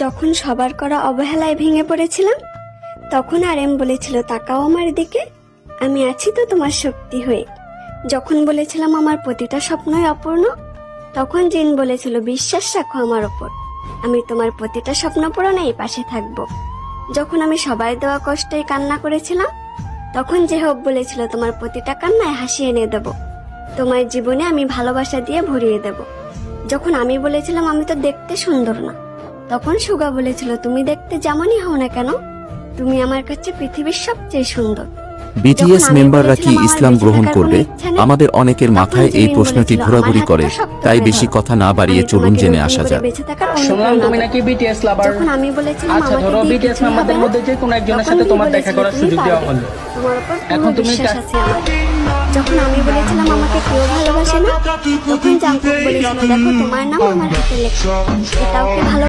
যখন সবার করা অবহেলায় ভেঙে পড়েছিলাম, তখন আরএম বলেছিল তাকাও আমার দিকে, আমি আছি তো তোমার শক্তি হয়ে। যখন বলেছিলাম আমার প্রতিটা স্বপ্নই অপূর্ণ, তখন জিন বলেছিল বিশ্বাস রাখো আমার ওপর, আমি তোমার প্রতিটা স্বপ্ন পূরণেই পাশে থাকবো। যখন আমি সবাই দেওয়া কষ্টে কান্না করেছিলাম, তখন জেহব বলেছিল তোমার প্রতিটা কান্নায় হাসি এনে দেব, তোমার জীবনে আমি ভালোবাসা দিয়ে ভরিয়ে দেব। যখন আমি বলেছিলাম আমি তো দেখতে সুন্দর না, তখন সুগা বলেছিল তুমি দেখতে যেমনই হও না কেন, তুমি আমার কাছে পৃথিবীর সবচেয়ে সুন্দর। বিটিএস মেম্বাররা কি ইসলাম গ্রহণ করবে? আমাদের অনেকের মাথায় এই প্রশ্নটি ঘোরাঘুরি করে, তাই বেশি কথা না বাড়িয়ে চলুন জেনে আসা যাক। শুনলাম তুমি নাকি বিটিএস লাভার। আচ্ছা ধরো বিটিএস মেম্বারদের মধ্যে যে কোনো একজনের সাথে তোমার দেখা করার সুযোগ দেওয়া হলো, এখন তুমি যখন আমি বলেছিলাম আমাকে কেউ ভালোবাসে না, তখন জাঙ্কুক বলেছিল দেখো তোমার নাম আমার হাতে লেখা, এটা ওকে ভালো